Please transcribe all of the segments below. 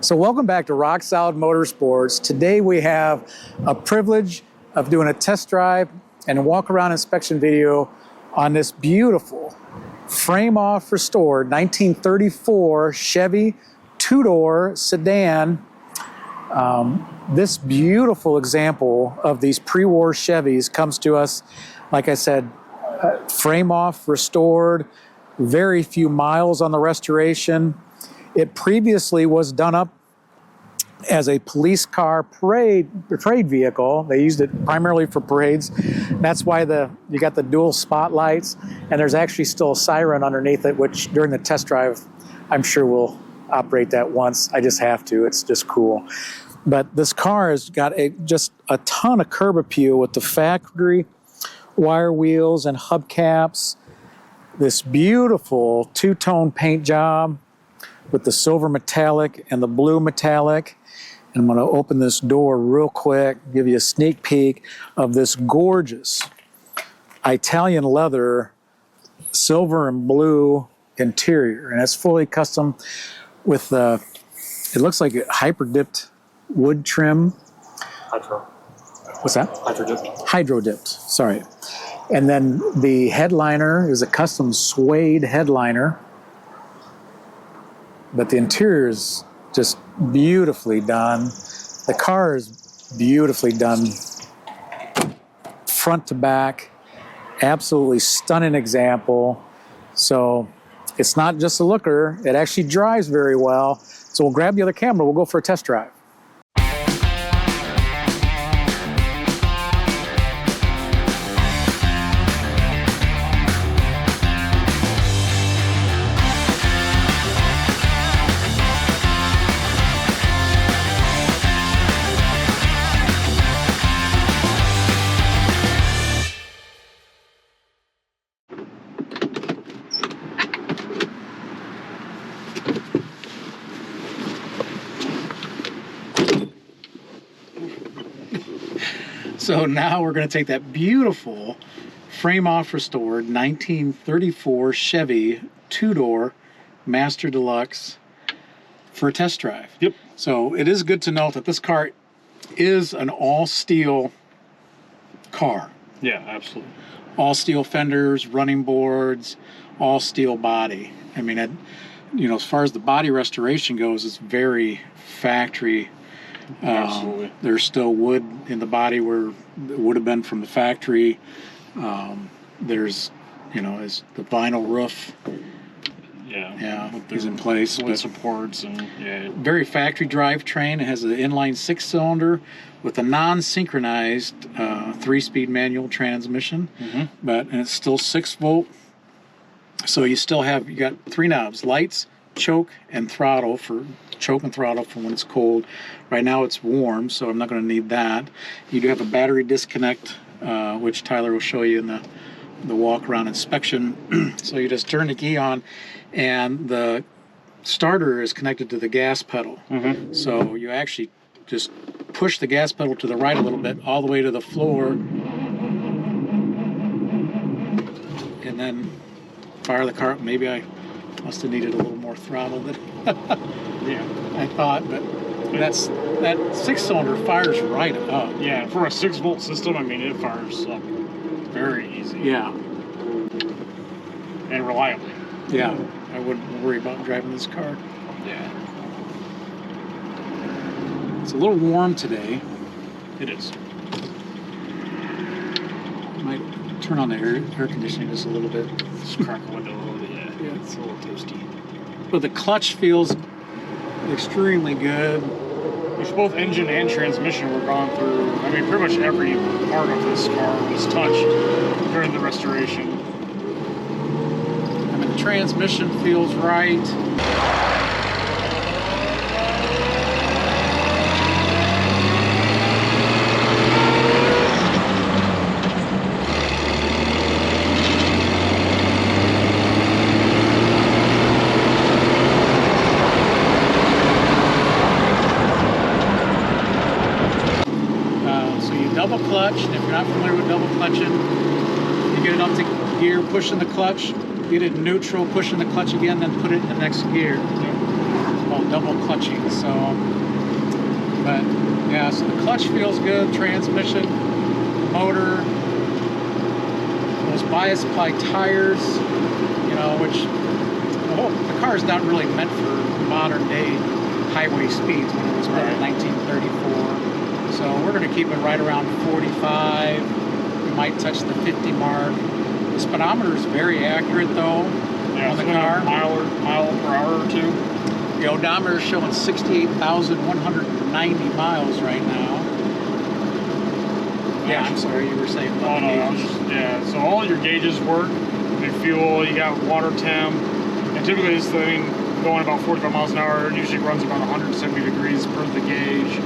So welcome back to Rock Solid Motorsports. Today we have a privilege of doing a test drive and a walk-around inspection video on this beautiful frame-off restored 1934 Chevy two-door sedan. This beautiful example of these pre-war Chevys comes to us, like I said, frame-off restored, very few miles on the restoration. It previously was done up as a police car parade vehicle. They used it primarily for parades. That's why you got the dual spotlights, and there's actually still a siren underneath it, which during the test drive, I'm sure we'll operate that once. I just have to. It's just cool. But this car has got just a ton of curb appeal with the factory wire wheels and hubcaps. This beautiful two-tone paint job with the silver metallic and the blue metallic. And I'm going to open this door real quick, give you a sneak peek of this gorgeous Italian leather, silver and blue interior. And it's fully custom with it looks like a hyper-dipped wood trim. Hydro. What's that? Hydro-dipped. Hydro-dipped, sorry. And then the headliner is a custom suede headliner. But the interior is just beautifully done. The car is beautifully done front to back. Absolutely stunning example. So it's not just a looker, it actually drives very well. So we'll grab the other camera, we'll go for a test drive. So now we're going to take that beautiful frame-off restored 1934 Chevy two-door Master Deluxe for a test drive. Yep. So it is good to note that this car is an all-steel car. Yeah, absolutely. All-steel fenders, running boards, all-steel body. I mean, as far as the body restoration goes, it's very factory. Absolutely. There's still wood in the body where it would have been from the factory. There's, is the vinyl roof. Yeah. Is in place. Wood supports and very factory drivetrain. It has an inline 6-cylinder with a non-synchronized 3-speed manual transmission. Mm-hmm. And it's still 6-volt. So you got 3 knobs: lights, choke and throttle for when it's cold. Right now it's warm, so I'm not going to need that. You do have a battery disconnect, which Tyler will show you in the walk-around inspection. So you just turn the key on, and the starter is connected to the gas pedal. Mm-hmm. So you actually just push the gas pedal to the right a little bit, all the way to the floor, and then fire the car up. Maybe I must have needed a little more throttle than I thought, but that 6-cylinder fires right up. Yeah, for a 6-volt system, I mean, it fires up very easy. Yeah. And reliably. Yeah, I wouldn't worry about driving this car. Yeah. It's a little warm today. It is. I might turn on the air conditioning just a little bit. Just crack the window a little bit, yeah. It's a little toasty. But the clutch feels extremely good. Which both engine and transmission were gone through. I mean, pretty much every part of this car was touched during the restoration. I mean, the transmission feels right. Double clutch, and if you're not familiar with double clutching, you get it up to gear, pushing the clutch, get it in neutral, pushing the clutch again, then put it in the next gear. called double clutching. So, but yeah, so the clutch feels good, transmission, motor, those bias ply tires, you know, which the car is not really meant for modern day highway speeds when it was built in 1934. So we're going to keep it right around 45. We might touch the 50 mark. The speedometer is very accurate though on the car. Mile per hour or two. The odometer is showing 68,190 miles right now. Yeah, I'm sorry, you were saying about the gauges. So all your gauges work. The fuel, you got water temp, and typically this thing going about 45 miles an hour usually runs about 170 degrees per the gauge.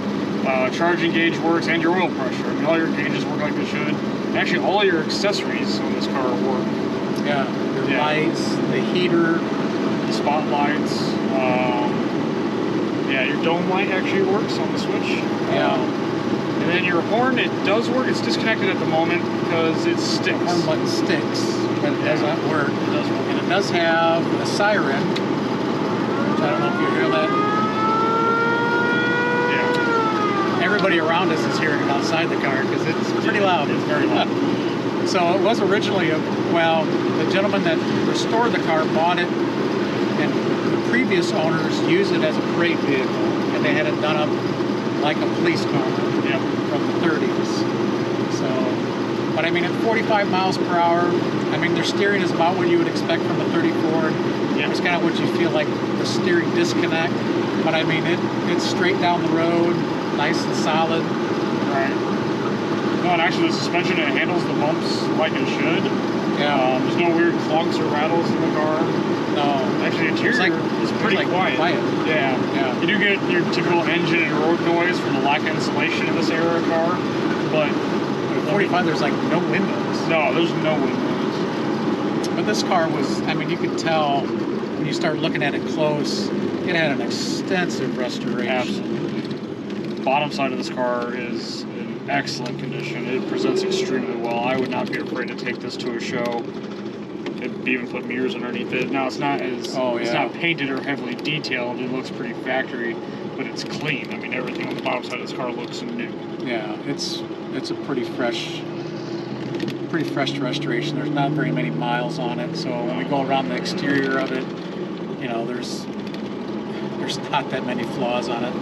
Charging gauge works, and your oil pressure. I mean, all your gauges work like they should. Actually, all your accessories on this car work. Yeah, the lights, the heater, the spotlights. Your dome light actually works on the switch. Yeah. And then your horn, it does work. It's disconnected at the moment because it sticks. The horn button sticks, but it does not work. It does work. And it does have a siren, which I don't know if you hear that. Yeah. Everybody around us is hearing it outside the car because it's pretty loud. It's very loud. So it was originally the gentleman that restored the car bought it, and the previous owners used it as a parade vehicle, and they had it done up like a police car from the 30s. So, but I mean, at 45 miles per hour, I mean, their steering is about what you would expect from a 34. It's kind of what you feel like the steering disconnect. But I mean, it's straight down the road, nice and solid. Right. No, and actually the suspension, it handles the bumps like it should. Yeah. There's no weird clunks or rattles in the car. No. Actually, the interior is pretty quiet. Yeah. You do get your typical engine and road noise from the lack of insulation in this era of car, but at 45, there's like no windows. No, there's no windows. But this car was, I mean, you could tell when you start looking at it close, it had an extensive restoration. Absolutely. Bottom side of this car is in excellent condition. It presents extremely well. I would not be afraid to take this to a show. It'd even put mirrors underneath it. Now it's not as it's not painted or heavily detailed. It looks pretty factory, but it's clean. I mean, everything on the bottom side of this car looks new. Yeah, it's a pretty fresh restoration. There's not very many miles on it, so when we go around the exterior of it, you know, there's not that many flaws on it.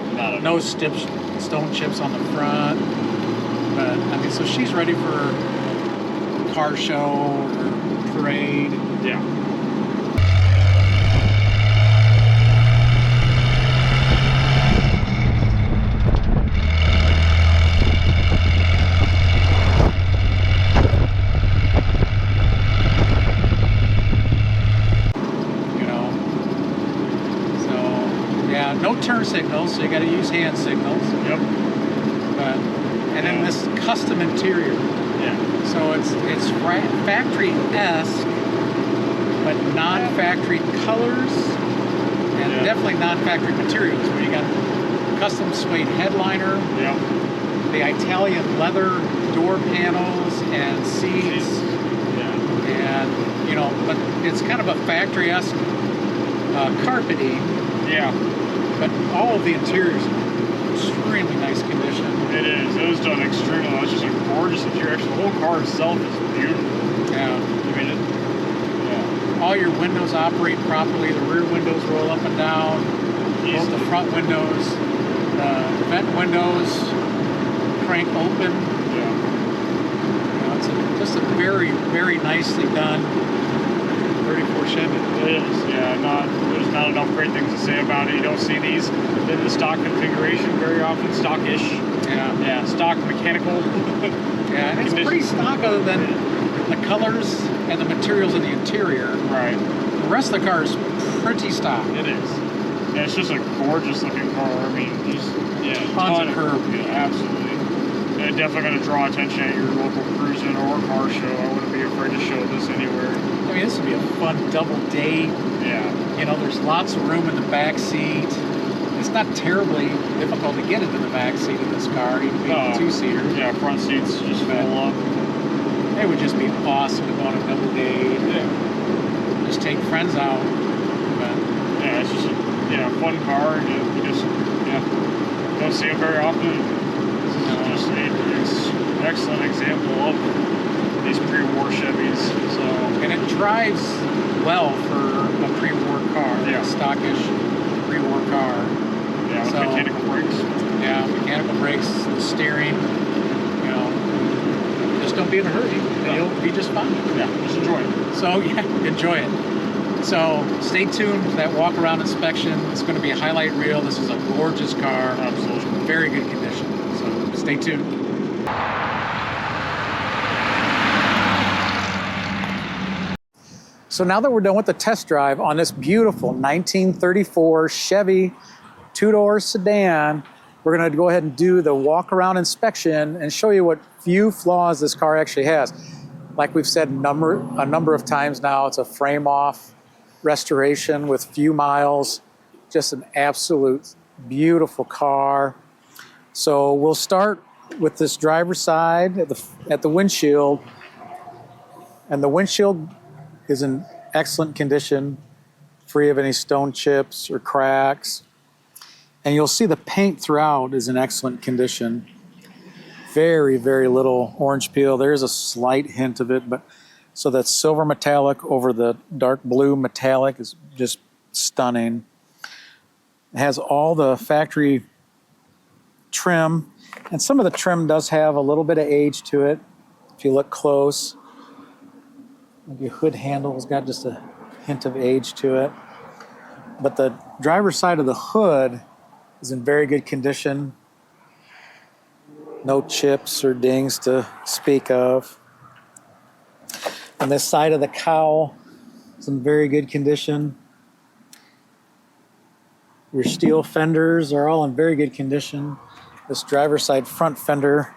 No stone chips on the front. But I mean, so she's ready for a car show or parade. Yeah. No turn signals, so you got to use hand signals. Yep. And then this custom interior. Yeah. So it's factory-esque, but non-factory colors, and definitely non-factory materials. Where you got custom suede headliner. Yep. The Italian leather door panels and seats. Yeah. And you know, but it's kind of a factory-esque carpeting. Yeah. But all of the interiors are extremely nice condition. It is. It was done extremely well. It's just a gorgeous interior. Actually, the whole car itself is beautiful. Yeah. I mean, all your windows operate properly. The rear windows roll up and down. Both the front windows, the vent windows crank open. Yeah. You know, it's just a very, very nicely done 34 Chevy. It is. Yeah. There's not enough great things to say about it. You don't see these in the stock configuration very often. Stock-ish. Yeah. Yeah. Stock mechanical. Yeah, and it's pretty stock other than the colors and the materials in the interior. Right. The rest of the car is pretty stock. It is. Yeah, it's just a gorgeous looking car. I mean, tons of curb. Yeah, absolutely. And definitely going to draw attention at your local cruising or car show. I wouldn't be afraid to show this anywhere. I mean, this would be a fun double date. Yeah. You know, there's lots of room in the back seat. It's not terribly difficult to get into the back seat of this car, even being a two-seater. Yeah, front seats just full up. It would just be awesome to go on a double date. Yeah. Just take friends out. But yeah, it's just a yeah, fun car, and you just, yeah, don't see them very often. This is just an excellent example of these pre-war Chevys. So, and it drives well for a pre-war car, yeah, a stockish pre-war car. Yeah, with mechanical brakes. Yeah, mechanical brakes, the steering. You know, just don't be in a hurry. Yeah. You'll be just fine. Yeah, just enjoy it. So yeah, enjoy it. So stay tuned for that walk-around inspection. It's going to be a highlight reel. This is a gorgeous car. Absolutely. Very good condition. So stay tuned. So now that we're done with the test drive on this beautiful 1934 Chevy two-door sedan, we're going to go ahead and do the walk-around inspection and show you what few flaws this car actually has. Like we've said a number of times now, it's a frame-off restoration with few miles. Just an absolute beautiful car. So we'll start with this driver's side at the windshield. And the windshield is in excellent condition, free of any stone chips or cracks. And you'll see the paint throughout is in excellent condition. Very, very little orange peel. There's a slight hint of it, but so that silver metallic over the dark blue metallic is just stunning. It has all the factory trim, and some of the trim does have a little bit of age to it. If you look close, your hood handle has got just a hint of age to it. But the driver's side of the hood is in very good condition. No chips or dings to speak of. And this side of the cowl is in very good condition. Your steel fenders are all in very good condition. This driver's side front fender,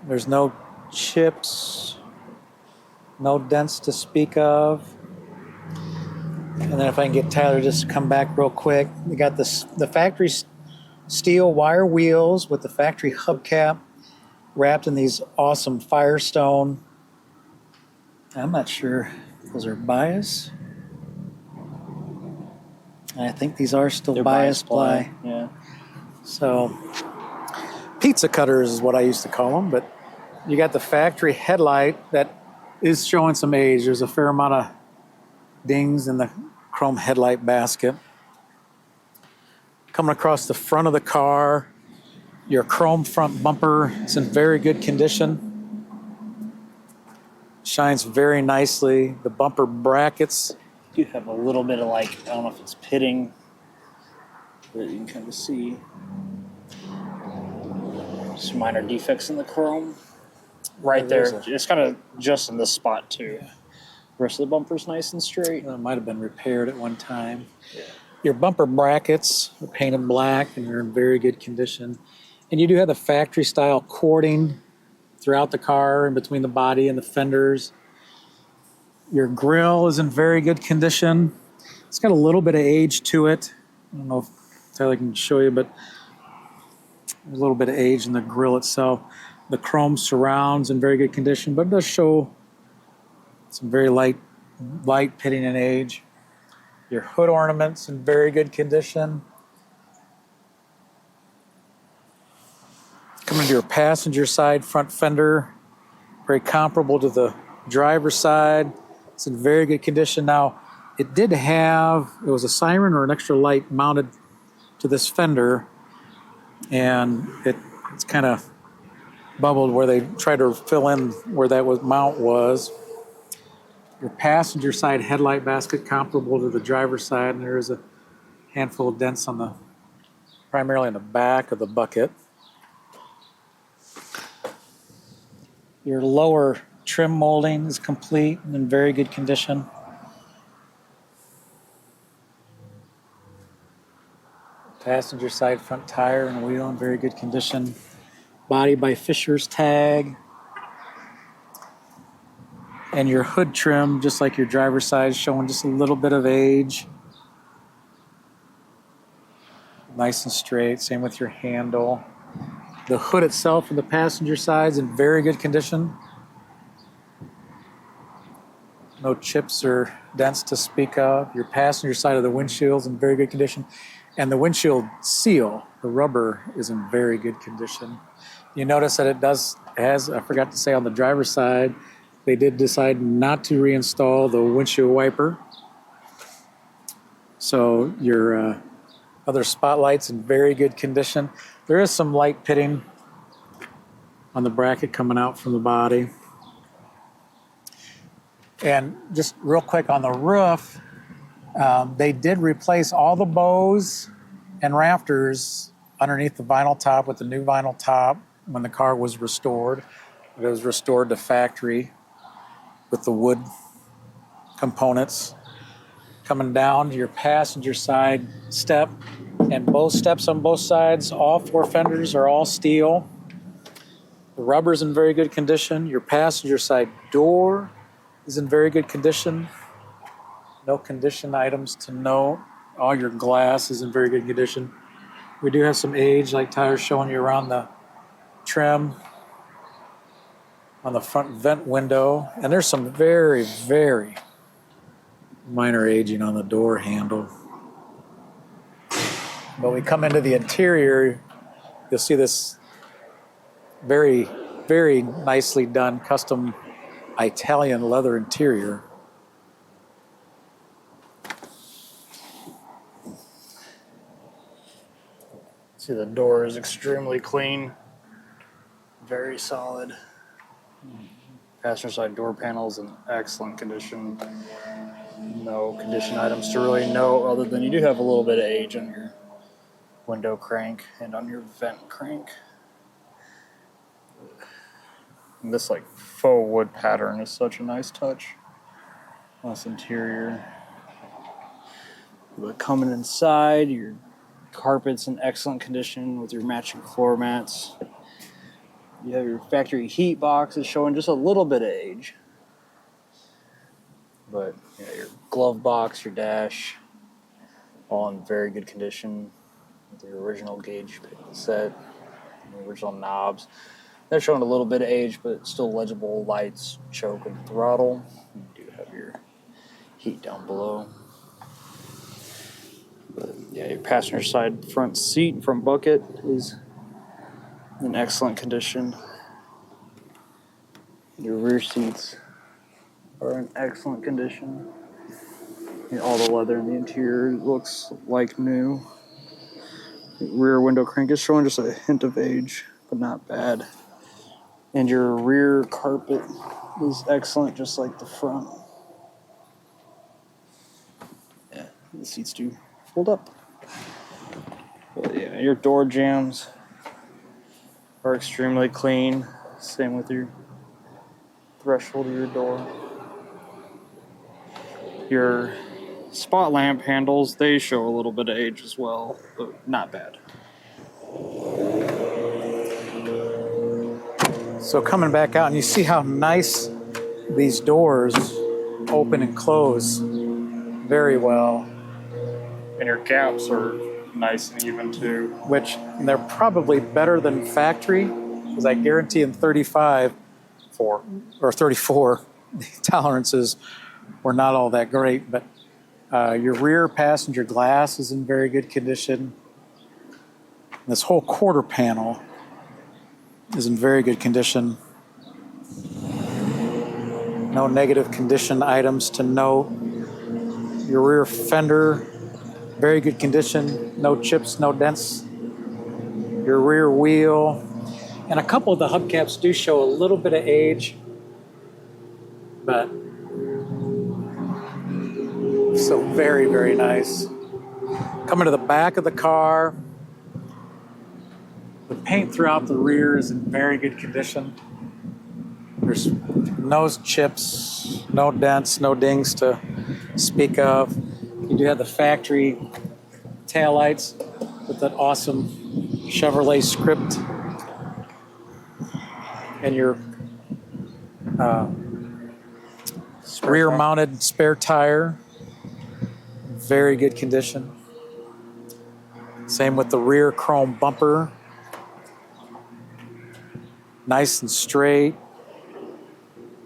there's no chips, no dents to speak of. And then if I can get Tyler just to come back real quick, we got the factory steel wire wheels with the factory hubcap wrapped in these awesome Firestone. I'm not sure if those are bias. I think these are still bias ply. Yeah. So pizza cutters is what I used to call them, but you got the factory headlight that is showing some age. There's a fair amount of dings in the chrome headlight basket. Coming across the front of the car, your chrome front bumper is in very good condition. Shines very nicely. The bumper brackets You have a little bit of I don't know if it's pitting, but you can kind of see some minor defects in the chrome. Right there. It's kind of just in this spot too. Yeah. The rest of the bumper's nice and straight. It might have been repaired at one time. Yeah. Your bumper brackets are painted black and they're in very good condition. And you do have the factory style cording throughout the car in between the body and the fenders. Your grille is in very good condition. It's got a little bit of age to it. I don't know if Tyler can show you, but there's a little bit of age in the grille itself. The chrome surrounds in very good condition, but it does show some very light pitting and age. Your hood ornaments in very good condition. Coming to your passenger side front fender, very comparable to the driver's side. It's in very good condition. Now, it was a siren or an extra light mounted to this fender, and it's kind of bubbled where they tried to fill in where that mount was. Your passenger side headlight basket comparable to the driver's side, and there is a handful of dents primarily on the back of the bucket. Your lower trim molding is complete and in very good condition. Passenger side front tire and wheel in very good condition. Body by Fisher's tag. And your hood trim, just like your driver's side, showing just a little bit of age. Nice and straight, same with your handle. The hood itself for the passenger side is in very good condition. no chips or dents to speak of. Your passenger side of the windshield's in very good condition. And the windshield seal, the rubber, is in very good condition. You notice that it has, I forgot to say on the driver's side, they did decide not to reinstall the windshield wiper. So your other spotlight's in very good condition. There is some light pitting on the bracket coming out from the body. And just real quick on the roof, they did replace all the bows and rafters underneath the vinyl top with the new vinyl top when the car was restored. It was restored to factory with the wood components. Coming down to your passenger side step, and both steps on both sides, all four fenders are all steel. The rubber's in very good condition. Your passenger side door is in very good condition. No condition items to note. All your glass is in very good condition. We do have some age, like Tyler's showing you around the trim on the front vent window. And there's some very, very minor aging on the door handle. But we come into the interior, you'll see this very, very nicely done custom Italian leather interior. See, the door is extremely clean, very solid. Passenger side door panels in excellent condition. No condition items to really note, other than you do have a little bit of age on your window crank and on your vent crank. And this like faux wood pattern is such a nice touch on this interior. But coming inside, your carpet's in excellent condition with your matching floor mats. You have your factory heat box is showing just a little bit of age. But yeah, your glove box, your dash, all in very good condition with your original gauge set, the original knobs. They're showing a little bit of age, but still legible lights, choke, and throttle. You do have your heat down below. But yeah, your passenger side front seat, front bucket is in excellent condition. Your rear seats are in excellent condition. All the leather in the interior looks like new. The rear window crank is showing just a hint of age, but not bad. And your rear carpet is excellent, just like the front. Yeah, the seats do fold up. But yeah, your door jambs are extremely clean. Same with your threshold of your door. Your spot lamp handles, they show a little bit of age as well, but not bad. So coming back out, and you see how nice these doors open and close very well. And your gaps are nice and even too. Which they're probably better than factory, because I guarantee in 35 4. or 34, the tolerances were not all that great. But your rear passenger glass is in very good condition. This whole quarter panel is in very good condition. No negative condition items to note. Your rear fender, very good condition. No chips, no dents. Your rear wheel. And a couple of the hubcaps do show a little bit of age, but still very, very nice. Coming to the back of the car, the paint throughout the rear is in very good condition. There's no chips, no dents, no dings to speak of. You do have the factory taillights with that awesome Chevrolet script. And your rear-mounted spare tire, very good condition. Same with the rear chrome bumper, nice and straight,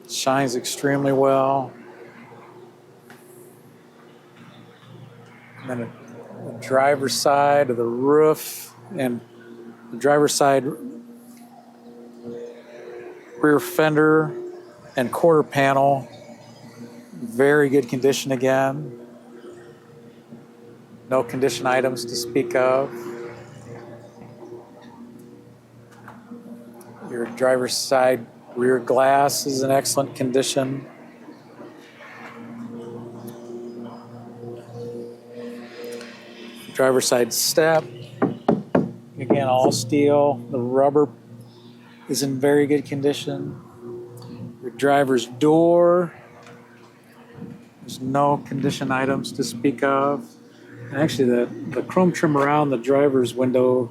shines extremely well. driver's side of the roof and the driver's side rear fender and quarter panel. Very good condition again. No condition items to speak of. Your driver's side rear glass is in excellent condition. Driver's side step, again, all steel. The rubber is in very good condition. Your driver's door, there's no condition items to speak of. And actually, the chrome trim around the driver's window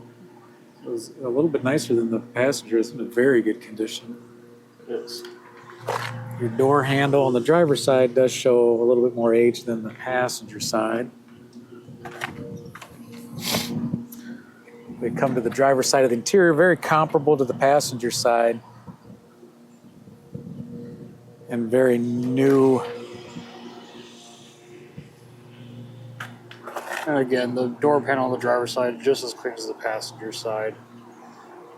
was a little bit nicer than the passenger. It's in a very good condition. It is. Your door handle on the driver's side does show a little bit more age than the passenger side. We come to the driver's side of the interior, very comparable to the passenger side. And very new. And again, the door panel on the driver's side is just as clean as the passenger side.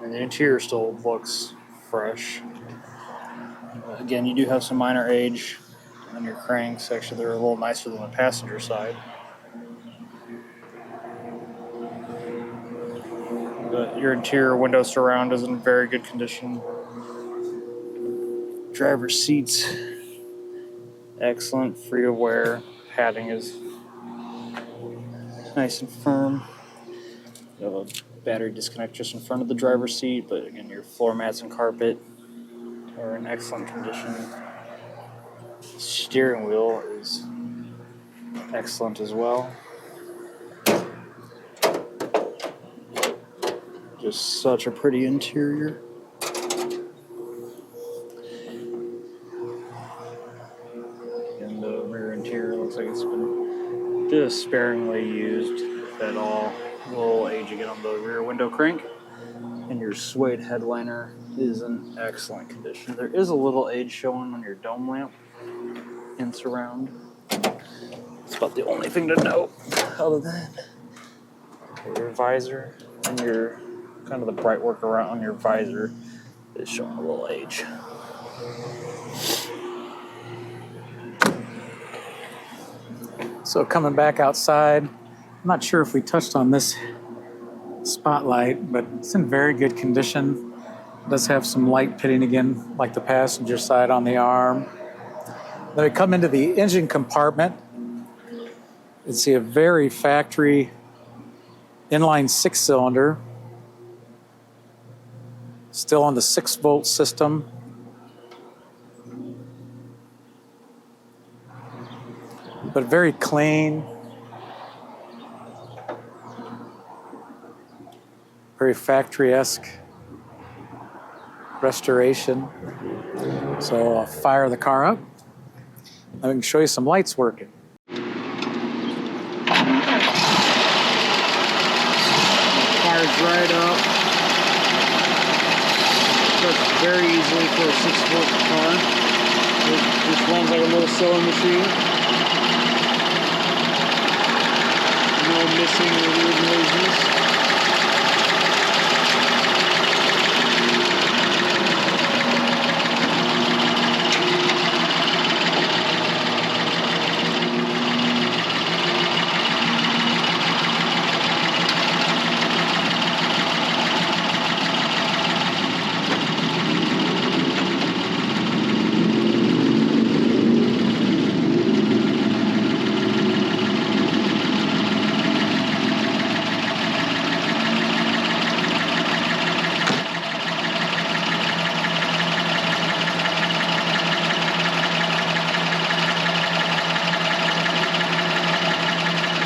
And the interior still looks fresh. Again, you do have some minor age on your cranks. Actually, they're a little nicer than the passenger side. But your interior window surround is in very good condition. Driver's seats, excellent, free of wear. Padding is nice and firm. You have a battery disconnect just in front of the driver's seat, but again, your floor mats and carpet are in excellent condition. Steering wheel is excellent as well. Just such a pretty interior. And the rear interior looks like it's been just sparingly used, if at all. A little age again on the rear window crank. And your suede headliner is in excellent condition. There is a little age showing on your dome lamp and surround. It's about the only thing to note. Other than your visor and your kind of the bright work around on your visor is showing a little age. So coming back outside, I'm not sure if we touched on this spotlight, but it's in very good condition. It does have some light pitting again, like the passenger side on the arm. Then we come into the engine compartment and see a very factory inline 6-cylinder, still on the 6-volt system. But very clean, very factory-esque restoration. So I'll fire the car up. I can show you some lights working. Fires right up. Starts very easily for a 6-volt car. It just runs like a little sewing machine. No missing or weird noises.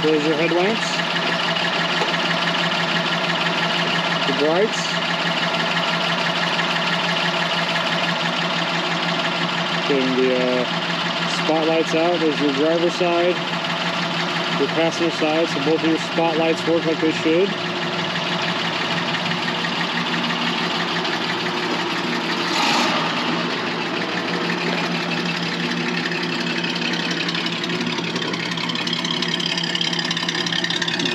Those are headlamps, the brights, getting the spotlights out. There's your driver's side, your passenger side, so both of your spotlights work like they should.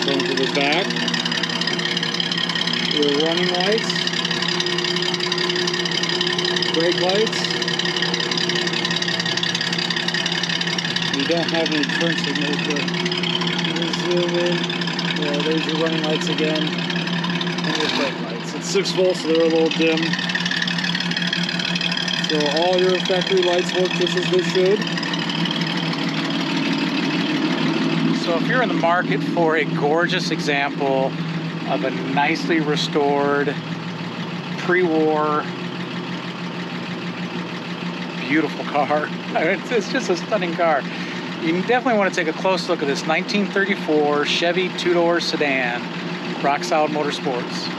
Going to running lights, brake lights. You don't have any turn signals, but you zoom in. Yeah, there's your running lights again, and your brake lights. It's 6 volts, so they're a little dim. So all your factory lights work just as they should. So if you're in the market for a gorgeous example of a nicely restored, pre-war, beautiful car, it's just a stunning car. You definitely want to take a close look at this 1934 Chevy two-door sedan, Rock Solid Motorsports.